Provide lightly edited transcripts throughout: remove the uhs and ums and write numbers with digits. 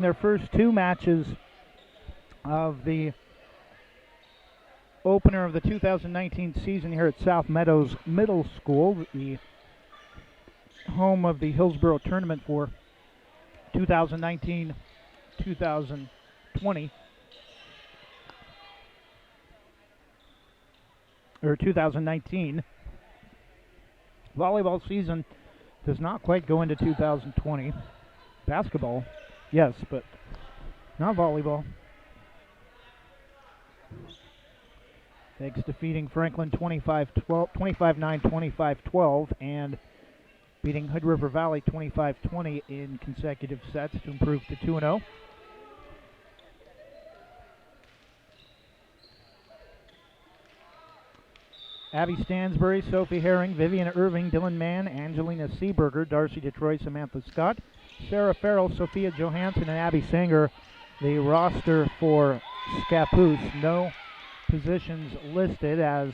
Their first two matches of the opener of the 2019 season here at South Meadows Middle School, the home of the Hillsborough tournament for 2019-2020. Or 2019. Volleyball season does not quite go into 2020. Basketball, yes, but not volleyball. Thanks defeating Franklin 25-9, 25-12, and beating Hood River Valley 25-20 in consecutive sets to improve to 2-0. Abby Stansbury, Sophie Herring, Vivian Irving, Dylan Mann, Angelina Seeberger, Darcy Detroit, Samantha Scott, Sarah Farrell, Sophia Johansson, and Abby Sanger. The roster for Scappoose. No positions listed, as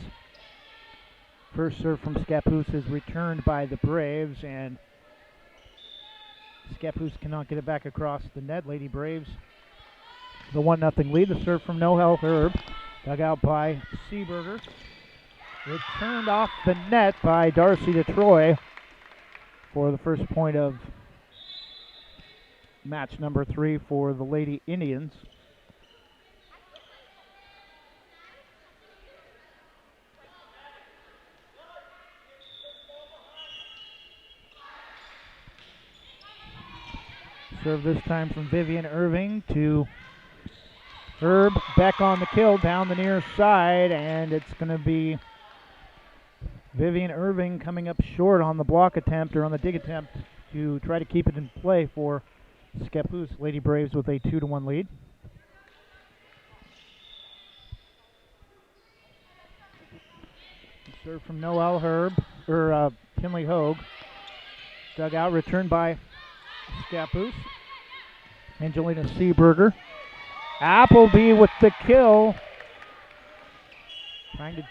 first serve from Scappoose is returned by the Braves, and Scappoose cannot get it back across the net. Lady Braves, the 1-0 lead. The serve from Noel Herb, dug out by Seeberger. Returned off the net by Darcy DeTroy for the first point of match number 3 for the Lady Indians. Serve this time from Vivian Irving to Herb. Beck on the kill down the near side, and it's going to be Vivian Irving coming up short on the block attempt, or on the dig attempt, to try to keep it in play for Scappoose. Lady Braves with a 2-1 lead. Serve from Noel Herb, or Kinley Hogue. Dug out, returned by Scappoose. Angelina Seeberger. Appleby with the kill. Trying to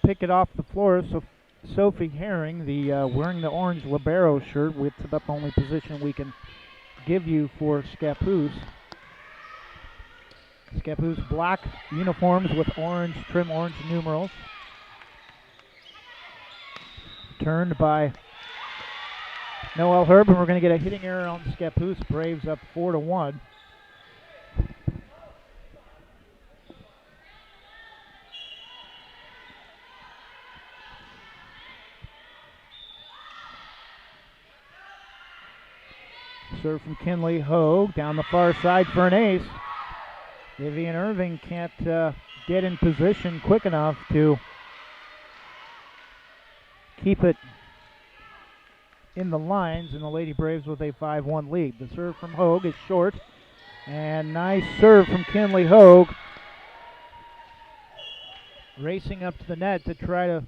pick it off the floor. So Sophie Herring, the wearing the orange libero shirt, with the only position we can give you for Scappoose. Scappoose black uniforms with orange trim, orange numerals. Turned by Noel Herb, and we're going to get a hitting error on Scappoose. Braves up 4-1. Serve from Kinley Hogue down the far side for an ace. Vivian Irving can't get in position quick enough to keep it in the lines, and the Lady Braves with a 5-1 lead. The serve from Hogue is short, and nice serve from Kinley Hogue. Racing up to the net to try to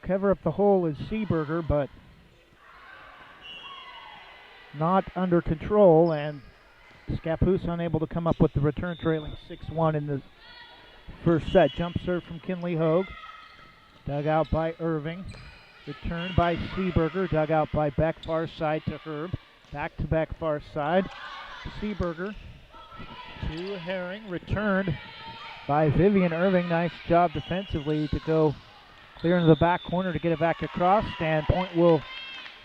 cover up the hole is Seeberger, but not under control, and Scappoose unable to come up with the return, trailing 6-1 in the first set. Jump serve from Kinley Hogue, dug out by Irving, returned by Seeberger, dug out by Beck, far side to Herb, back to Beck, far side. Seeberger to Herring, returned by Vivian Irving. Nice job defensively to go clear into the back corner to get it back across, and point will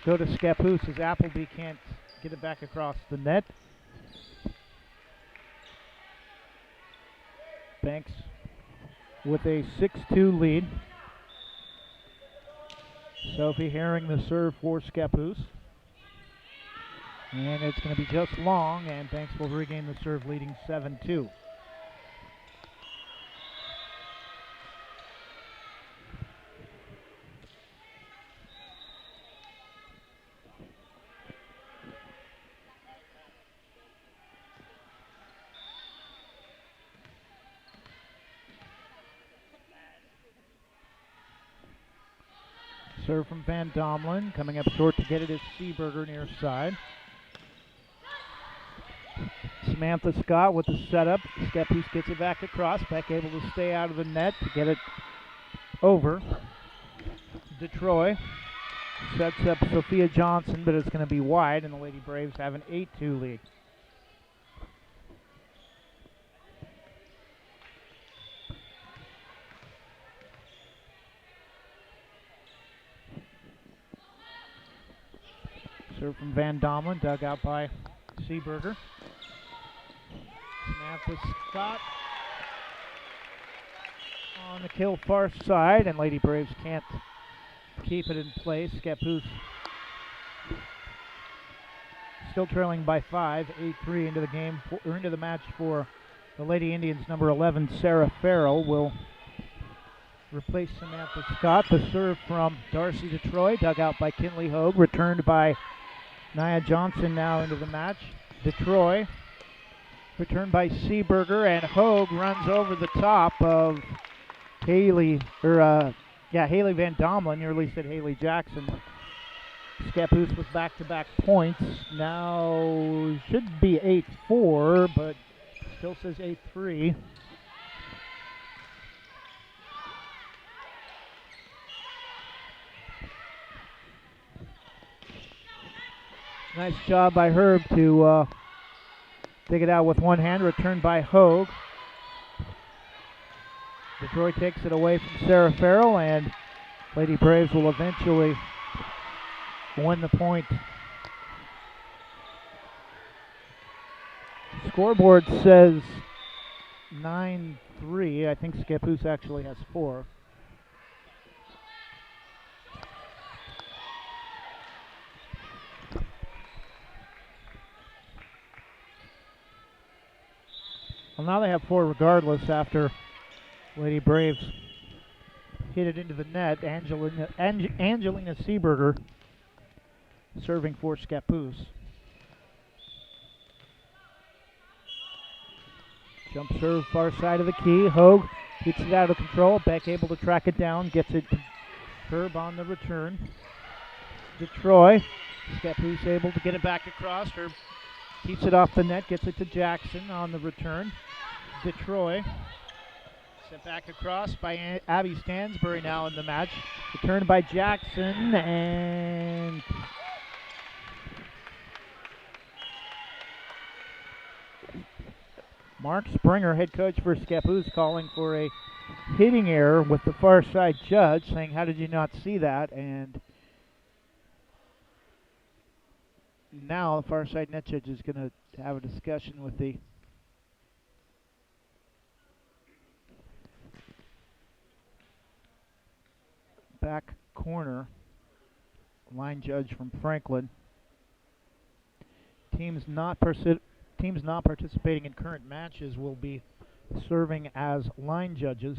go to Scappoose as Appleby can't get it back across the net. Banks with a 6-2 lead. Sophie Herring the serve for Scappoose. And it's going to be just long, and Banks will regain the serve, leading 7-2. Serve from Van Domlin. Coming up short to get it is Seeberger near side. Samantha Scott with the setup. Scappoose gets it back across. Beck able to stay out of the net to get it over. DeTroy Sets up Sophia Johnson, but it's going to be wide, and the Lady Braves have an 8-2 lead. Serve from Van Domlin, dug out by Seeberger. Samantha Scott on the kill far side, and Lady Braves can't keep it in place. Scappoose still trailing by 5, 8-3 into the game, or into the match for the Lady Indians. Number 11, Sarah Farrell, will replace Samantha Scott. The serve from Darcy DeTroy, dug out by Kinley Hogue, returned by Nia Johnson now into the match. DeTroy, returned by Seeberger, and Hogue runs over the top of Haley Van Domlin. Nearly said Haley Jackson. Scappoose with back-to-back points. Now should be 8-4, but still says 8-3. Nice job by Herb to dig it out with one hand. Returned by Hogue. Detroit takes it away from Sarah Farrell, and Lady Braves will eventually win the point. Scoreboard says 9-3. I think Scappoose actually has 4. Well, now they have 4 regardless after Lady Braves hit it into the net. Angelina Seeberger serving for Scappoose. Jump serve far side of the key. Hogue gets it out of control. Beck able to track it down. Gets it to Herb on the return. DeTroy. Scappoose able to get it back across. Herb keeps it off the net. Gets it to Jackson on the return. DeTroy. Sent back across by Abby Stansbury now in the match. Returned by Jackson, and Mark Springer, head coach for Scappoose, calling for a hitting error with the far side judge, saying, "How did you not see that?" And now the far side net judge is going to have a discussion with the back corner line judge from Franklin. Teams not participating in current matches will be serving as line judges.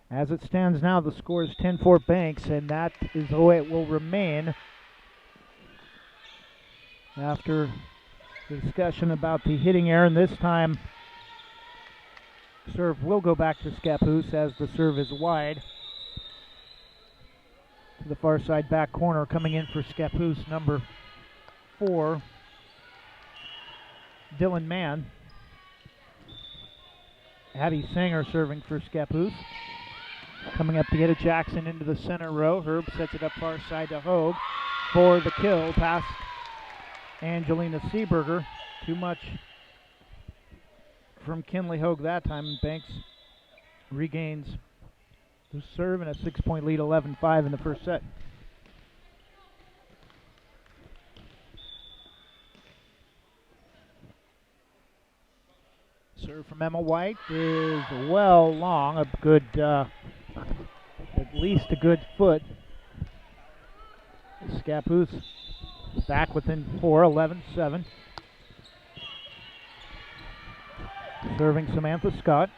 As it stands now, the score is 10-4 Banks, and that is the way it will remain after the discussion about the hitting error. And this time, serve will go back to Scappoose as the serve is wide. To the far side back corner, coming in for Scappoose, number 4, Dylan Mann. Abby Sanger serving for Scappoose. Coming up to get it, Jackson into the center row. Herb sets it up far side to Hogue for the kill. Pass Angelina Seeberger. Too much from Kinley Hogue that time, and Banks regains the serve and a 6-point lead, 11-5 in the first set. Serve from Emma White is well long, a good, at least a good foot. Scappoose back within 4, 11-7. Serving Samantha Scott.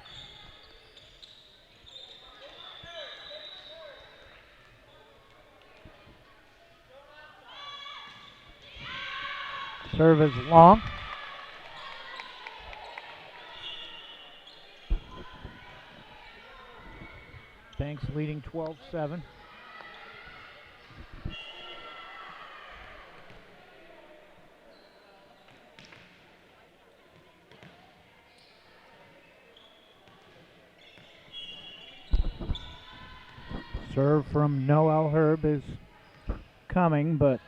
Serve is long. Banks leading 12-7. Serve from Noel Herb is coming, but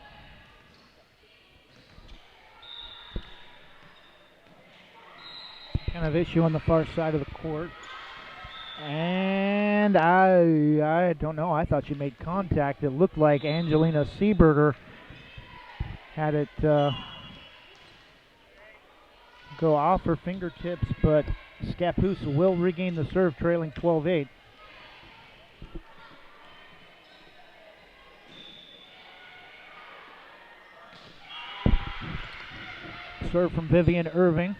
kind of issue on the far side of the court. And I don't know. I thought she made contact. It looked like Angelina Seeberger had it go off her fingertips, but Scappoose will regain the serve, trailing 12-8. Serve from Vivian Herb.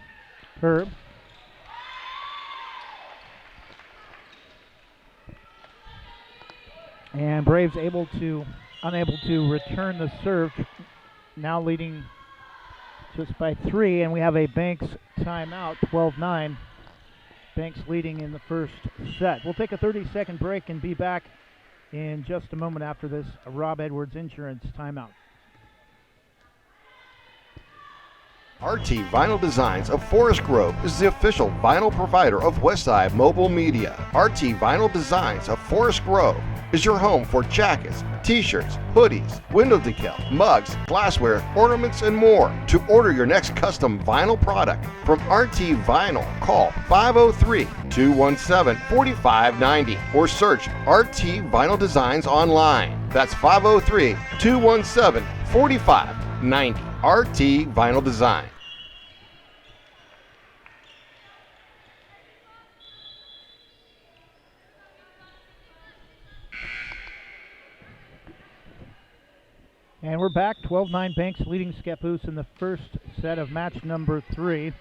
And Braves unable to return the serve, now leading just by 3, and we have a Banks timeout, 12-9. Banks leading in the first set. We'll take a 30-second break and be back in just a moment after this Rob Edwards Insurance timeout. RT Vinyl Designs of Forest Grove is the official vinyl provider of Westside Mobile Media. RT Vinyl Designs of Forest Grove is your home for jackets, t-shirts, hoodies, window decal, mugs, glassware, ornaments, and more. To order your next custom vinyl product from RT Vinyl, call 503-217-4590 or search RT Vinyl Designs online. That's 503-217-4590. RT Vinyl Design. And we're back. 12-9 Banks leading Scappoose in the first set of match number 3.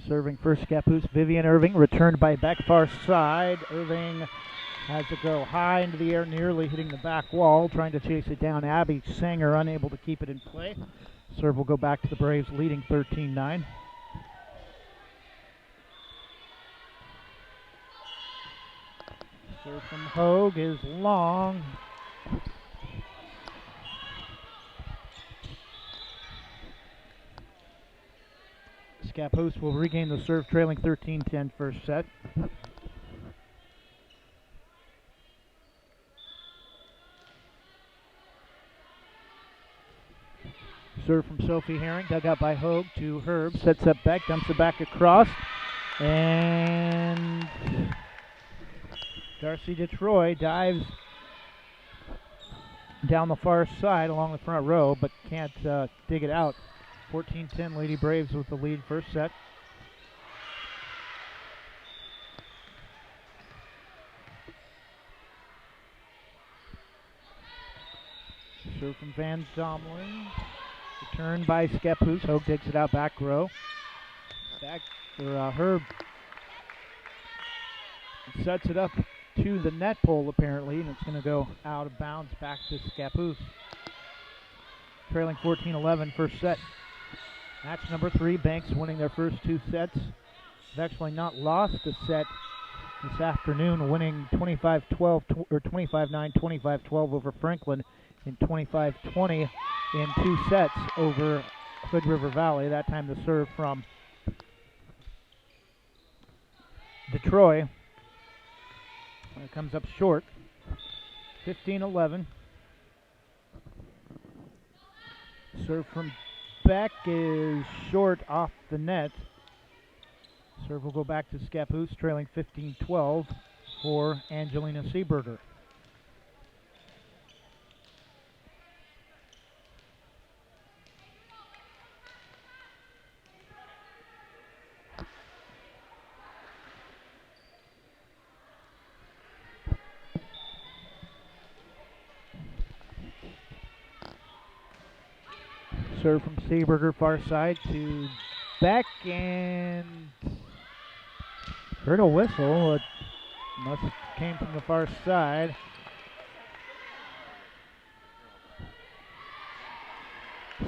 Serving first Scappoose, Vivian Irving, returned by Beck, far side. Irving has to go high into the air, nearly hitting the back wall, trying to chase it down. Abby Sanger unable to keep it in play. Serve will go back to the Braves, leading 13-9. Serve from Hogue is long. Scappoose will regain the serve, trailing 13-10 first set. Serve from Sophie Herring, dug out by Hogue to Herb, sets up back, dumps it back across, and Darcy DeTroy dives down the far side along the front row, but can't dig it out. 14-10 Lady Braves with the lead first set. Serve from Van Domlin. Return by Scappoose. Hogue digs it out back row. Back for Herb. Sets it up to the net pole apparently, and it's going to go out of bounds back to Scappoose. Trailing 14-11 first set. Match number 3, Banks winning their first 2 sets. They've actually not lost a set this afternoon, winning 25-12 or 25-9, 25-12 over Franklin in 25-20 in 2 sets over Hood River Valley. That time the serve from Detroit. It comes up short. 15-11. Serve from Beck is short off the net. Serve will go back to Scappoose, trailing 15-12 for Angelina Seeberger. Serve from Seeberger, far side to Beck, and heard a whistle. It must have came from the far side.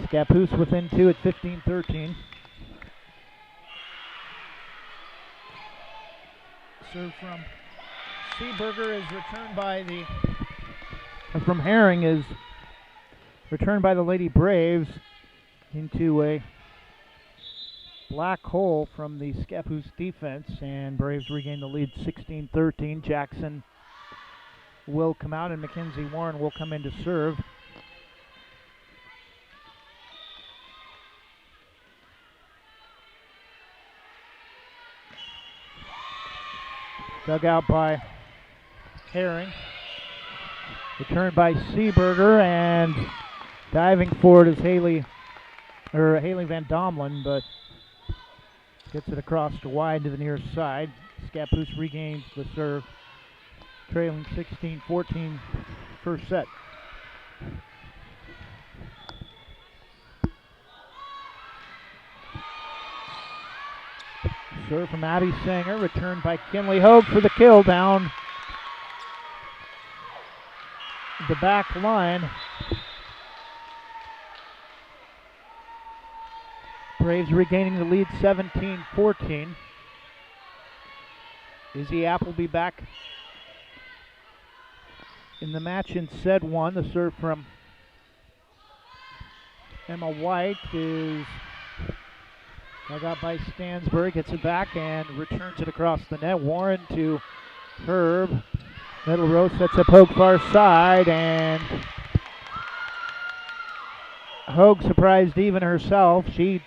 Scappoose within 2 at 15-13. Serve from Seeberger is returned by the from Herring is returned by the Lady Braves into a black hole from the Scappoose defense, and Braves regain the lead 16-13. Jackson will come out, and Mackenzie Warren will come in to serve. Dug out by Herring. Returned by Seeberger, and diving for it is Haley Van Domlin, but gets it across to wide to the near side. Scappoose regains the serve, trailing 16-14 first set. Serve from Abby Sanger, returned by Kinley Hogue for the kill down the back line. Braves regaining the lead 17-14. Izzy Appleby back in the match in set one. The serve from Emma White is dug out by Stansbury, gets it back and returns it across the net. Warren to Herb. Middle row sets up Hogue far side, and Hogue surprised even herself. She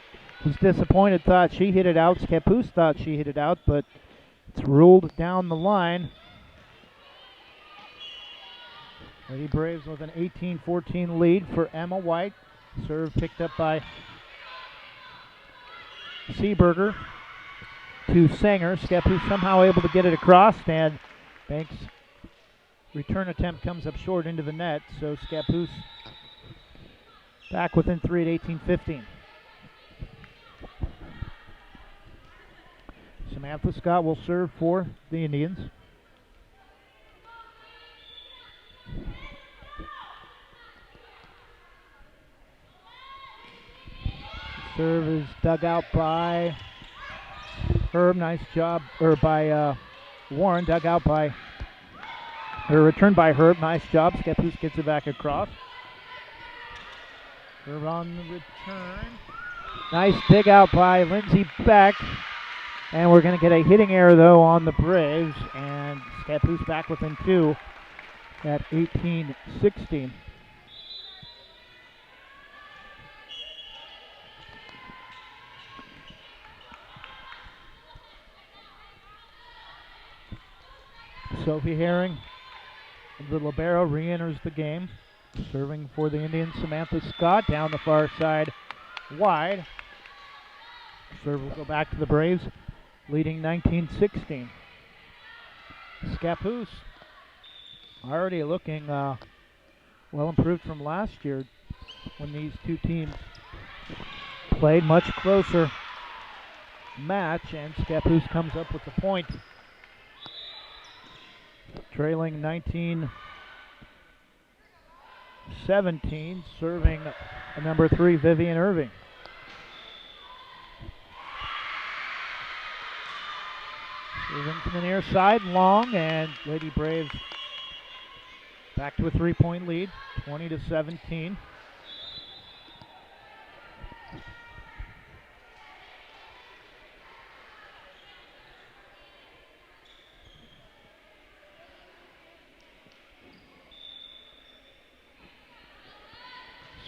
was disappointed, thought she hit it out. Scappoose thought she hit it out, but it's ruled down the line. Lady Braves with an 18-14 lead for Emma White. Serve picked up by Seeberger to Sanger. Scappoose somehow able to get it across, and Banks' return attempt comes up short into the net, so Scappoose back within 3 at 18-15. Samantha Scott will serve for the Indians. Serve is dug out by Herb. Nice job, or by Warren. Dug out by, or returned by Herb. Nice job. Scappoose gets it back across. Herb on the return. Nice dig out by Lindsay Beck. And we're going to get a hitting error, though, on the Braves. And Scappoose back within 2 at 18-16. Sophie Herring, the libero, re-enters the game. Serving for the Indians, Samantha Scott down the far side, wide. Serve will go back to the Braves, leading 19-16. Scappoose already looking well improved from last year when these two teams played. Much closer match, and Scappoose comes up with the point. Trailing 19-17, serving number 3, Vivian Irving. Serving to the near side, long, and Lady Braves back to a 3-point lead, 20-17.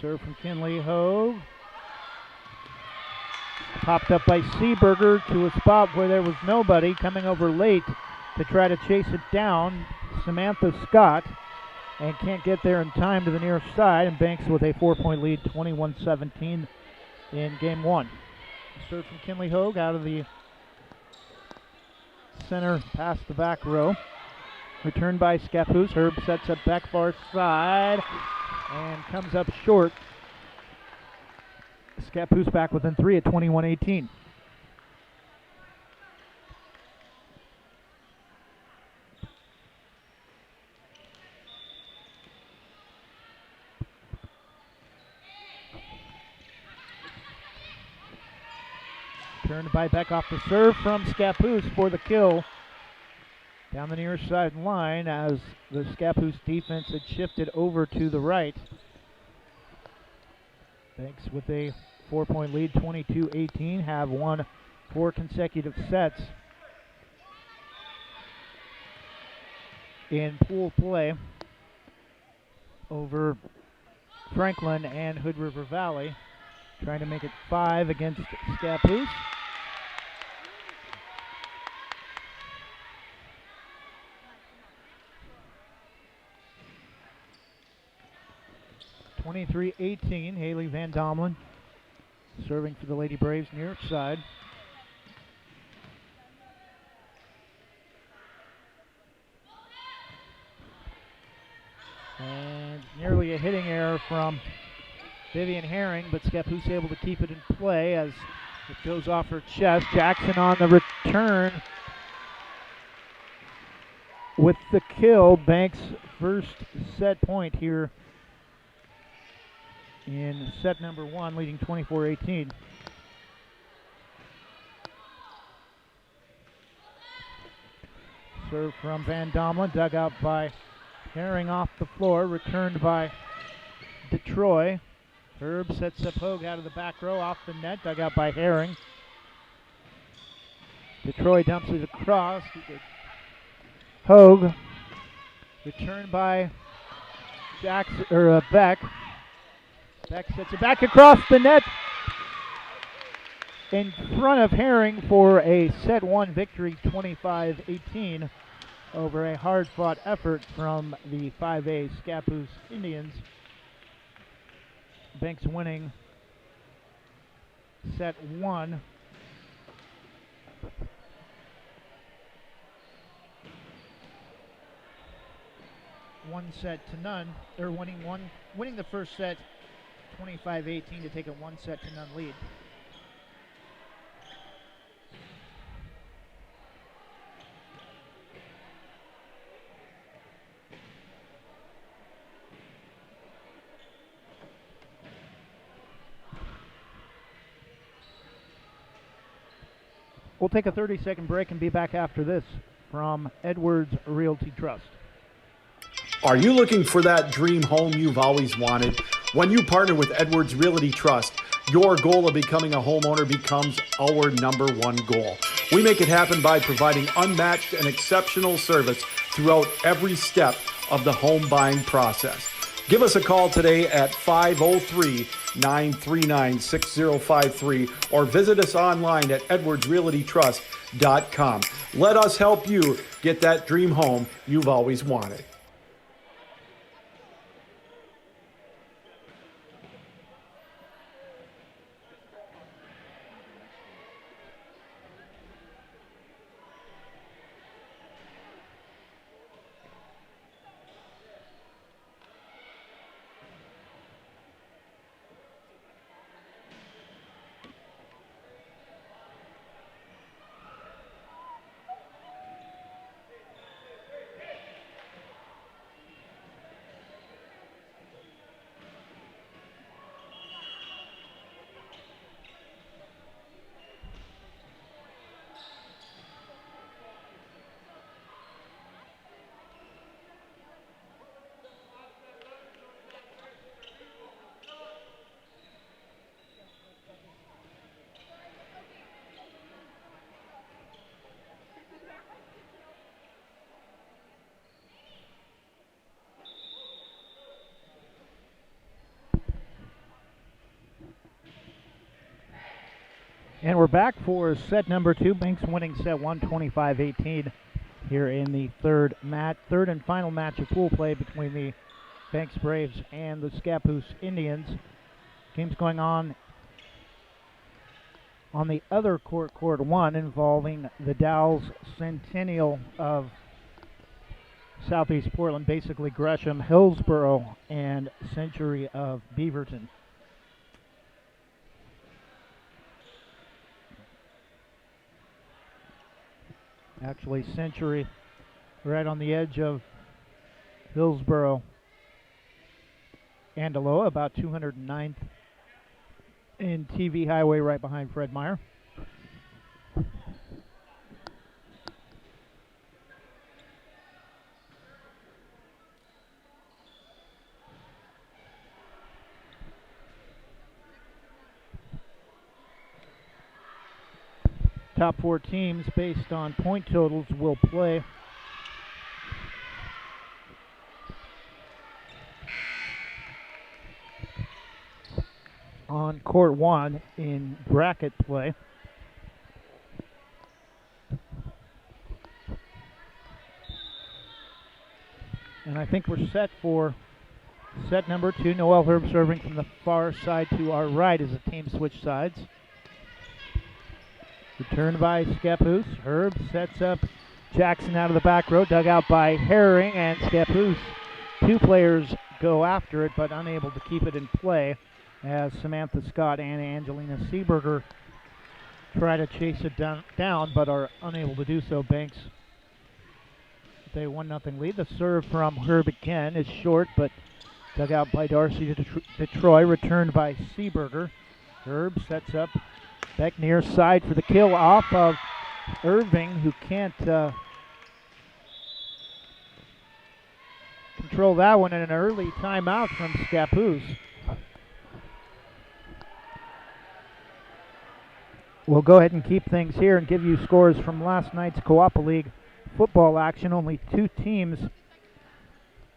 Serve from Kinley Hogue. Popped up by Seeberger to a spot where there was nobody, coming over late to try to chase it down. Samantha Scott, and can't get there in time to the near side, and Banks with a 4-point lead, 21-17 in game one. Serve from Kinley Hogue out of the center past the back row. Returned by Scappoose. Herb sets up back far side and comes up short. Scappoose back within 3 at 21-18. Turned by Beck off the serve from Scappoose for the kill. Down the near side line as the Scappoose defense had shifted over to the right. Banks with a 4-point lead, 22-18, have won 4 consecutive sets. in pool play over Franklin and Hood River Valley, trying to make it 5 against Scappoose. (23-18). Haley Van Domelen serving for the Lady Braves near side. And nearly a hitting error from Vivian Herring, but Scappoose able to keep it in play as it goes off her chest. Jackson on the return with the kill. Banks' first set point here in set number 1, leading 24-18. Serve from Van Domelen, dug out by Herring off the floor, returned by Detroit. Herb sets up Hogue out of the back row, off the net, dug out by Herring. Detroit dumps it across. Hogue, returned by Jackson, Beck. Beck sets it back across the net in front of Herring for a set 1 victory, 25-18, over a hard-fought effort from the 5A Scappoose Indians. Banks winning set 1. One set to none, or winning the first set 25-18 to take a 1 set to none lead. We'll take a 30-second break and be back after this from Edwards Realty Trust. Are you looking for that dream home you've always wanted? When you partner with Edwards Realty Trust, your goal of becoming a homeowner becomes our number 1 goal. We make it happen by providing unmatched and exceptional service throughout every step of the home buying process. Give us a call today at 503-939-6053 or visit us online at edwardsrealtytrust.com. Let us help you get that dream home you've always wanted. And we're back for set number 2. Banks winning set 1, 25-18 here in the third and final match of pool play between the Banks Braves and the Scappoose Indians. Game's going on the other court 1, involving the Dow's Centennial of Southeast Portland, basically Gresham, Hillsborough, and Century of Beaverton. Actually, Century right on the edge of Hillsborough and Aloha, about 209th in TV Highway, right behind Fred Meyer. Top 4 teams based on point totals will play on court one in bracket play. And I think we're set for set number 2. Noel Herb serving from the far side to our right as the team switch sides. Return by Scappoose. Herb sets up Jackson out of the back row, dug out by Herring, and Scappoose. 2 players go after it, but unable to keep it in play as Samantha Scott and Angelina Seeberger try to chase it down but are unable to do so. Banks with a 1-0 lead. The serve from Herb again is short, but dug out by Darcy to Troy. Returned by Seeberger. Herb sets up back near side for the kill off of Irving, who can't control that one, in an early timeout from Scappoose. We'll go ahead and keep things here and give you scores from last night's Coapa League football action. Only 2 teams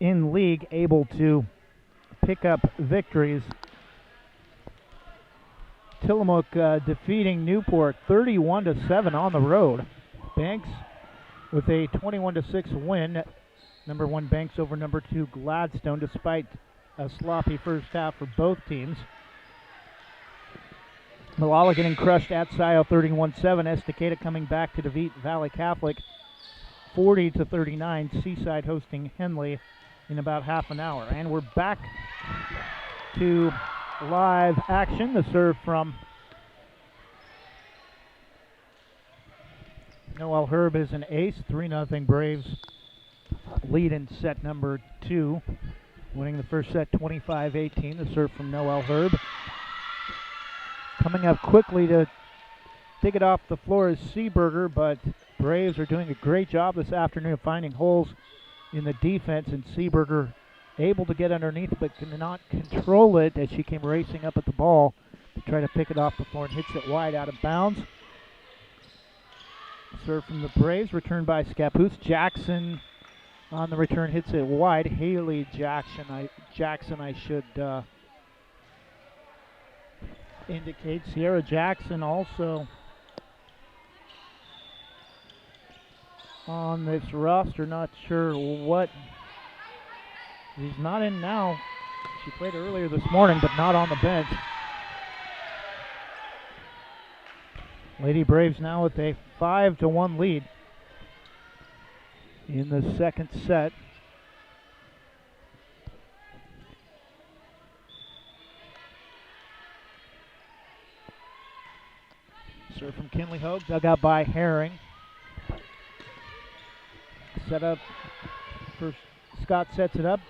in league able to pick up victories. Tillamook defeating Newport 31-7 on the road. Banks with a 21-6 win. Number 1 Banks over number 2 Gladstone, despite a sloppy first half for both teams. Malala getting crushed at Scio 31-7. Estacada coming back to defeat Valley Catholic 40-39. Seaside hosting Henley in about half an hour. And we're back to live action. The serve from Noel Herb is an ace. 3-0 Braves lead in set number 2. Winning the first set 25-18. The serve from Noel Herb. Coming up quickly to dig it off the floor is Seeberger, but Braves are doing a great job this afternoon of finding holes in the defense, and Seeberger able to get underneath but cannot control it as she came racing up at the ball to try to pick it off the floor and hits it wide out of bounds. Serve from the Braves, returned by Scappoose. Jackson on the return hits it wide. Haley Jackson, I should indicate. Sierra Jackson also on this roster. Not sure what. He's not in now. She played earlier this morning, but not on the bench. Lady Braves now with a 5-1 lead in the second set. Serve from Kinley Hogue, dug out by Herring. Set up for Scott, sets it up.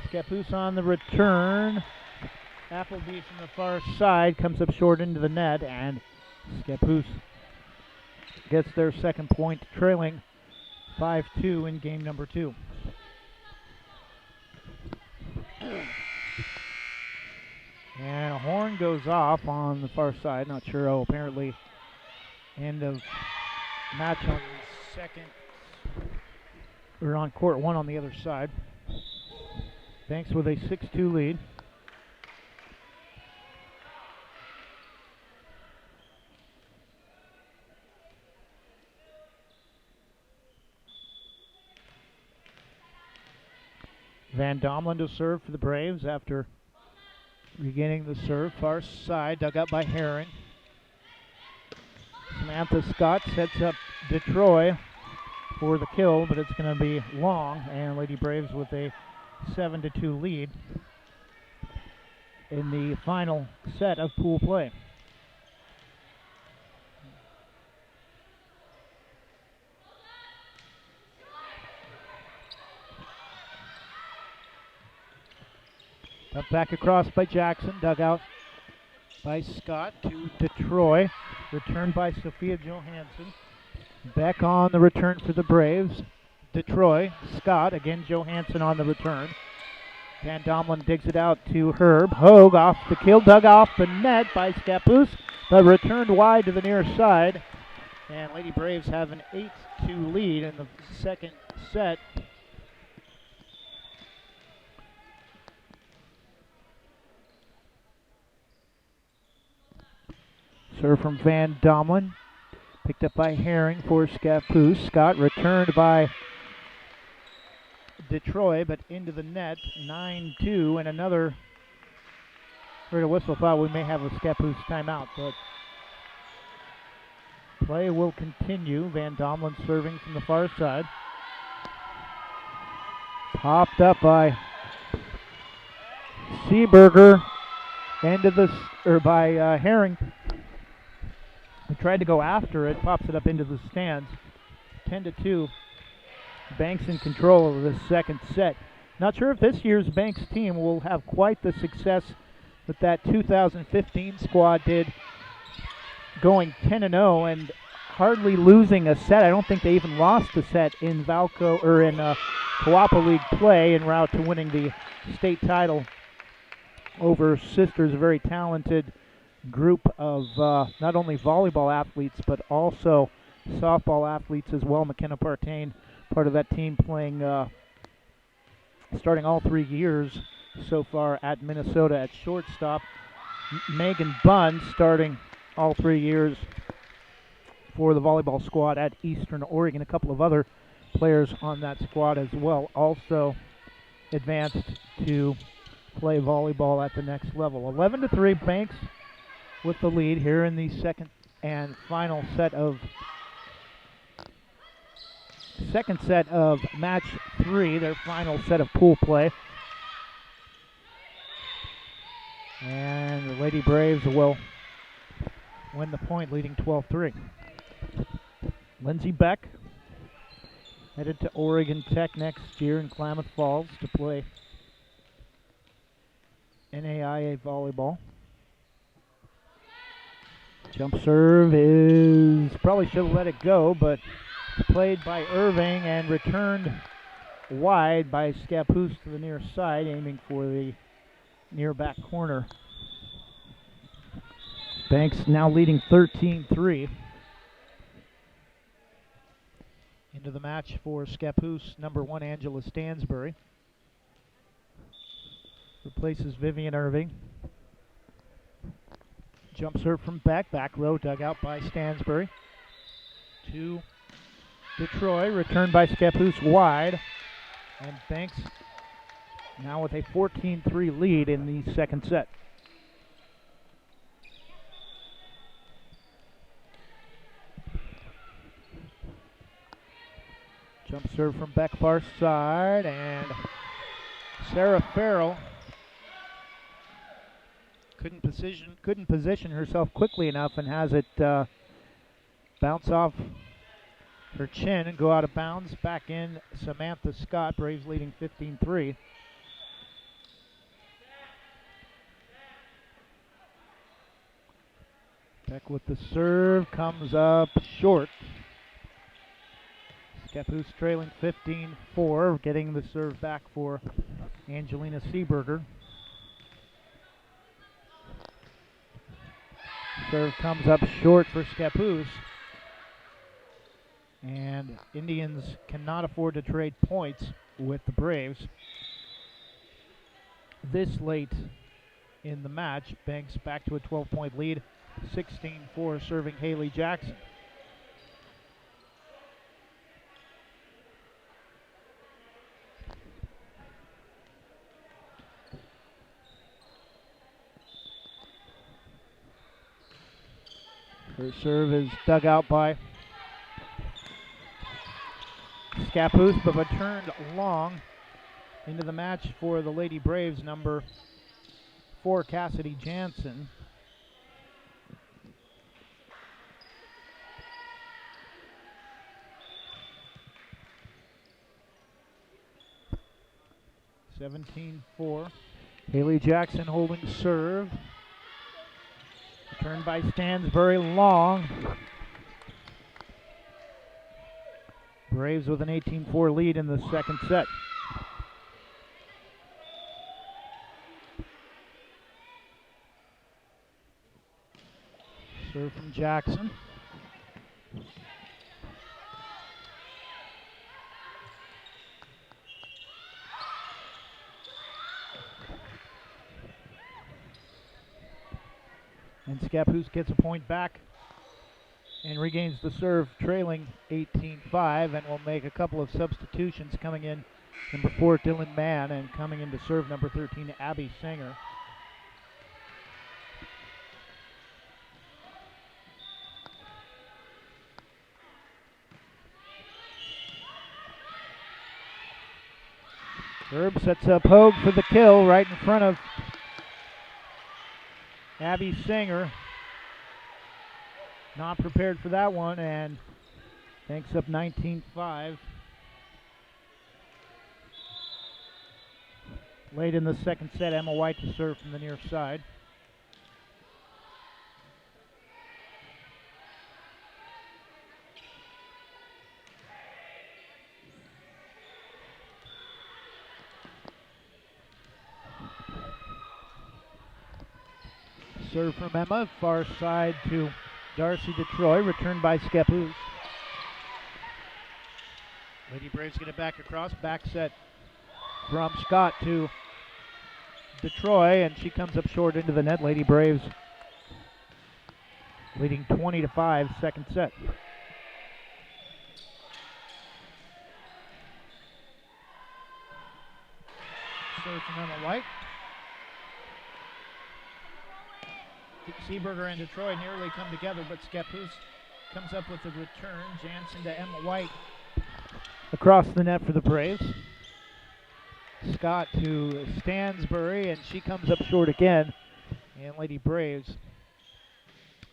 Scappoose on the return. Appleby from the far side comes up short into the net, and Scappoose gets their second point, trailing 5-2 in game number 2. And a horn goes off on the far side. Not sure. Oh, apparently end of match on the second, or on court 1 on the other side. Banks with a 6-2 lead. Van Domlin to serve for the Braves after regaining the serve. Far side, dug up by Herring. Samantha Scott sets up Detroit for the kill, but it's going to be long, and Lady Braves with a 7-2 lead in the final set of pool play. Up back across by Jackson, dug out by Scott to Detroit, returned by Sophia Johansson. Back on the return for the Braves. Detroit, Scott, again Johansson on the return. Van Domlin digs it out to Herb. Hogue off the kill, dug off the net by Scappoose, but returned wide to the near side. And Lady Braves have an 8-2 lead in the second set. Serve from Van Domlin. Picked up by Herring for Scappoose. Scott returned by Detroit, but into the net. 9-2, and another. Heard a whistle, thought we may have a Scappoose timeout, but play will continue. Van Domlin serving from the far side. Popped up by Seeberger. By Herring. He tried to go after it, pops it up into the stands. 10-2. Banks in control of the second set. Not sure if this year's Banks team will have quite the success that 2015 squad did, going 10-0 and hardly losing a set. I don't think they even lost a set in Coapa League play en route to winning the state title over Sisters, a very talented group of not only volleyball athletes but also softball athletes as well. McKenna Partain, part of that team, playing starting all 3 years so far at Minnesota at shortstop. Megan Bunn starting all 3 years for the volleyball squad at Eastern Oregon. A couple of other players on that squad as well also advanced to play volleyball at the next level. 11-3, Banks with the lead here in the second set of match 3, their final set of pool play. And the Lady Braves will win the point, leading 12-3. Lindsey Beck headed to Oregon Tech next year in Klamath Falls to play NAIA volleyball. Jump serve is, probably should have let it go, but it's played by Irving and returned wide by Scappoose to the near side, aiming for the near back corner. Banks now leading 13-3. Into the match for Scappoose, number 1, Angela Stansbury. Replaces Vivian Irving. Jump serve from Beck, back row dug out by Stansbury. To Detroit, returned by Scappoose wide. And Banks now with a 14-3 lead in the second set. Jump serve from Beck far side, and Sarah Farrell couldn't position herself quickly enough and has it bounce off her chin and go out of bounds. Back in Samantha Scott, Braves leading 15-3. Beck with the serve, comes up short. Scappoose trailing 15-4, getting the serve back for Angelina Seeberger. Serve comes up short for Scappoose. And Indians cannot afford to trade points with the Braves. This late in the match, Banks back to a 12-point lead, 16-4, serving Haley Jackson. Her serve is dug out by Scappoose, but returned long into the match for the Lady Braves, number 4, Cassidy Jansen. (17-4). Haley Jackson holding serve. Returned by Stansbury, long. Braves with an 18-4 lead in the second set. Serve from Jackson. And Scappoose gets a point back and regains the serve, trailing 18-5, and will make a couple of substitutions coming in. Number 4, Dylan Mann, and coming in to serve number 13, Abby Singer. Herb sets up Hogue for the kill right in front of Abby Singer. Not prepared for that one, and banks up 19-5. Late in the second set, Emma White to serve from the near side. Serve from Emma, far side to Darcy DeTroy, returned by Scappoose. Lady Braves get it back across, back set from Scott to DeTroy, and she comes up short into the net. Lady Braves leading 20-5, second set. Serve from Emma White. Seeberger and DeTroy nearly come together, but Scappoose comes up with the return. Jansen to Emma White across the net for the Braves. Scott to Stansbury, and she comes up short again. And Lady Braves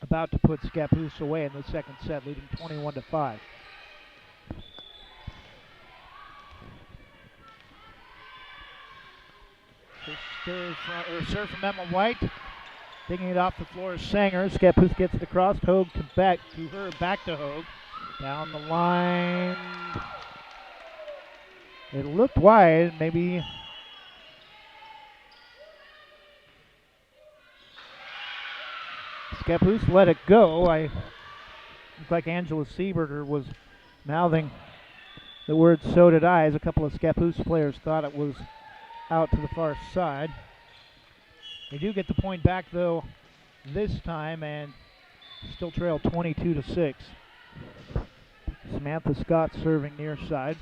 about to put Scappoose away in the second set, leading 21-5. Serve from Emma White. Taking it off the floor is Sanger. Scappoose gets it across. Hogue to back to her. Back to Hogue. Down the line. It looked wide. Maybe Scappoose let it go. Looked like Angela Seeberger was mouthing the words "so did I," as a couple of Scappoose players thought it was out to the far side. They do get the point back, though, this time, and still trail 22-6. Samantha Scott serving near side.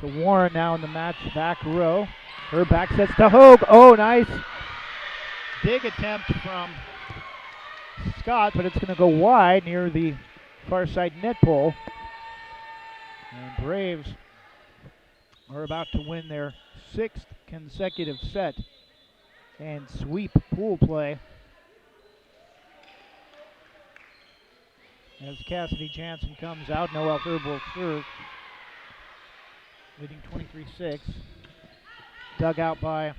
To Warren now in the match back row. Her back sets to Hogue. Oh, nice dig attempt from Scott, but it's going to go wide near the far side net pole. And Braves are about to win their 6th consecutive set and sweep pool play as Cassidy Jansen comes out. Noelle Herb will serve, leading 23-6. Dug out by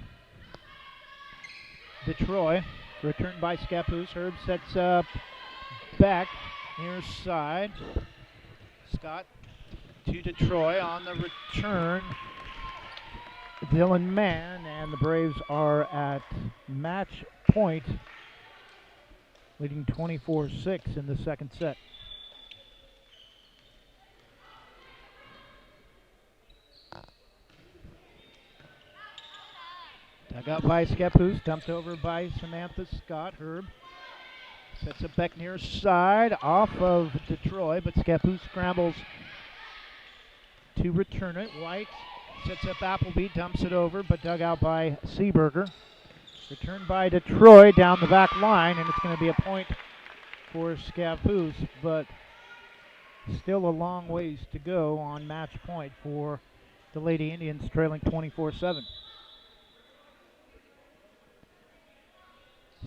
DeTroy, returned by Scappoose. Herb sets up back near side. Scott to DeTroy on the return. Dylan Mann, and the Braves are at match point, leading 24-6 in the second set. Dug out by Scappoose, dumped over by Samantha Scott. Herb sets it back near side, off of DeTroy, but Scappoose scrambles to return it. White sets up Appleby, dumps it over, but dug out by Seeberger. Returned by DeTroy down the back line, and it's going to be a point for Scappoose, but still a long ways to go on match point for the Lady Indians, trailing 24-7.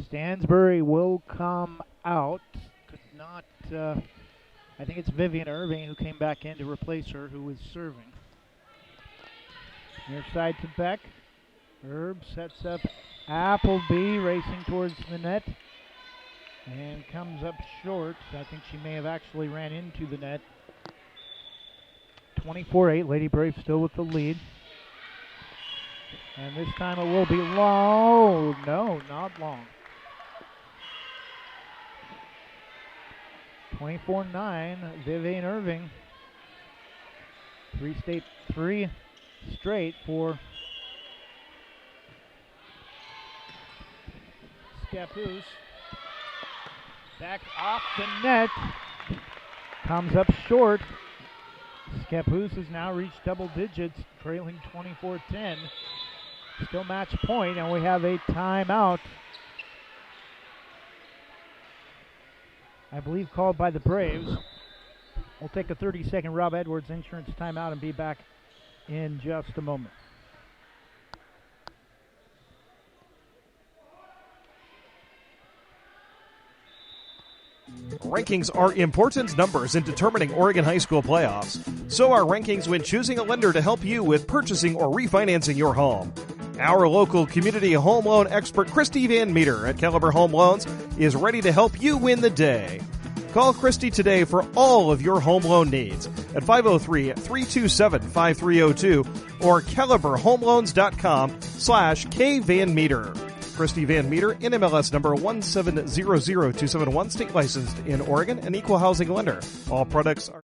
Stansbury will come out. Could not, I think it's Vivian Irving who came back in to replace her, who was serving. Near side to Beck. Herb sets up Appleby, racing towards the net, and comes up short. I think she may have actually ran into the net. 24-8, Lady Braves still with the lead. And this time it will be long. No, not long. 24-9, Vivian Irving. Three straight for Scappoose. Back off the net. Comes up short. Scappoose has now reached double digits, trailing 24-10. Still match point, and we have a timeout, I believe called by the Braves. We'll take a 30-second Rob Edwards insurance timeout and be back in just a moment. Rankings are important numbers in determining Oregon high school playoffs. So are rankings when choosing a lender to help you with purchasing or refinancing your home. Our local community home loan expert, Christy Van Meter at Caliber Home Loans, is ready to help you win the day. Call Christy today for all of your home loan needs at 503-327-5302 or caliberhomeloans.com/kvanmeter. Christy Van Meter, NMLS number 1700271, state licensed in Oregon, an equal housing lender. All products are